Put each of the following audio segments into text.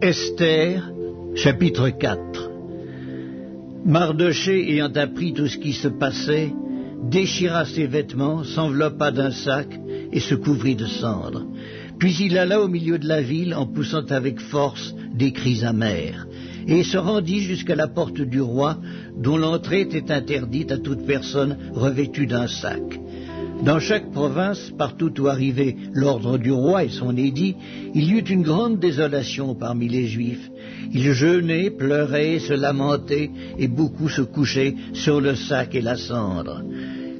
Esther, chapitre 4. Mardochée, ayant appris tout ce qui se passait, déchira ses vêtements, s'enveloppa d'un sac et se couvrit de cendres. Puis il alla au milieu de la ville en poussant avec force des cris amers, et se rendit jusqu'à la porte du roi, dont l'entrée était interdite à toute personne revêtue d'un sac. Dans chaque province, partout où arrivait l'ordre du roi et son édit, il y eut une grande désolation parmi les Juifs. Ils jeûnaient, pleuraient, se lamentaient, et beaucoup se couchaient sur le sac et la cendre.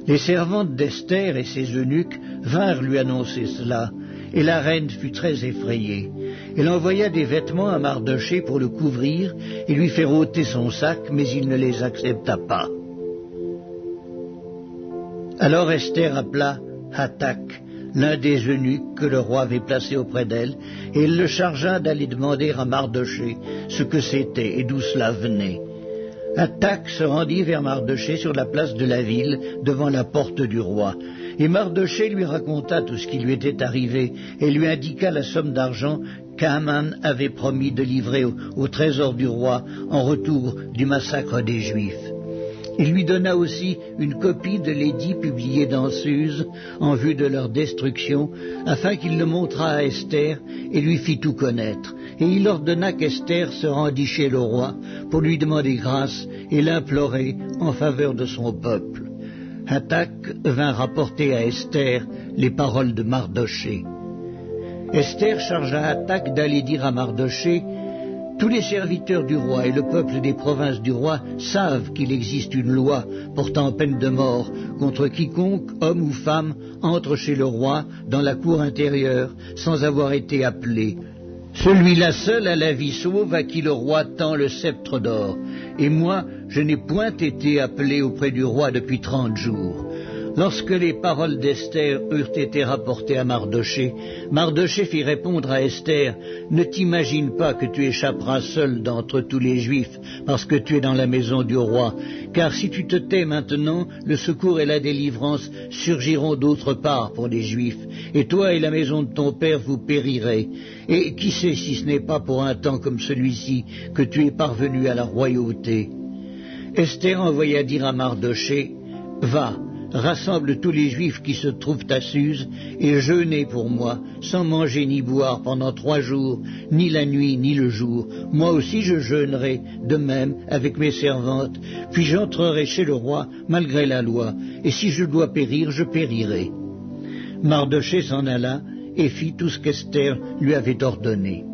Les servantes d'Esther et ses eunuques vinrent lui annoncer cela, et la reine fut très effrayée. Elle envoya des vêtements à Mardochée pour le couvrir et lui faire ôter son sac, mais il ne les accepta pas. Alors Esther appela Hatak, l'un des eunuques que le roi avait placé auprès d'elle, et elle le chargea d'aller demander à Mardochée ce que c'était et d'où cela venait. Hatak se rendit vers Mardochée sur la place de la ville, devant la porte du roi. Et Mardochée lui raconta tout ce qui lui était arrivé, et lui indiqua la somme d'argent qu'Haman avait promis de livrer au trésor du roi en retour du massacre des Juifs. Il lui donna aussi une copie de l'édit publié dans Suse en vue de leur destruction, afin qu'il le montrât à Esther et lui fit tout connaître. Et il ordonna qu'Esther se rendît chez le roi pour lui demander grâce et l'implorer en faveur de son peuple. Hatak vint rapporter à Esther les paroles de Mardochée. Esther chargea Hatak d'aller dire à Mardochée: tous les serviteurs du roi et le peuple des provinces du roi savent qu'il existe une loi portant peine de mort contre quiconque, homme ou femme, entre chez le roi dans la cour intérieure sans avoir été appelé. Celui-là seul a la vie sauve à qui le roi tend le sceptre d'or. Et moi, je n'ai point été appelé auprès du roi depuis 30 jours. Lorsque les paroles d'Esther eurent été rapportées à Mardochée, Mardochée fit répondre à Esther: ne t'imagine pas que tu échapperas seul d'entre tous les Juifs, parce que tu es dans la maison du roi. Car si tu te tais maintenant, le secours et la délivrance surgiront d'autre part pour les Juifs, et toi et la maison de ton père vous périrez. Et qui sait si ce n'est pas pour un temps comme celui-ci que tu es parvenu à la royauté. Esther envoya dire à Mardochée: va, rassemble tous les Juifs qui se trouvent à Suse, et jeûnez pour moi, sans manger ni boire pendant 3 jours, ni la nuit ni le jour. Moi aussi je jeûnerai, de même avec mes servantes, puis j'entrerai chez le roi, malgré la loi, et si je dois périr, je périrai. Mardochée s'en alla, et fit tout ce qu'Esther lui avait ordonné.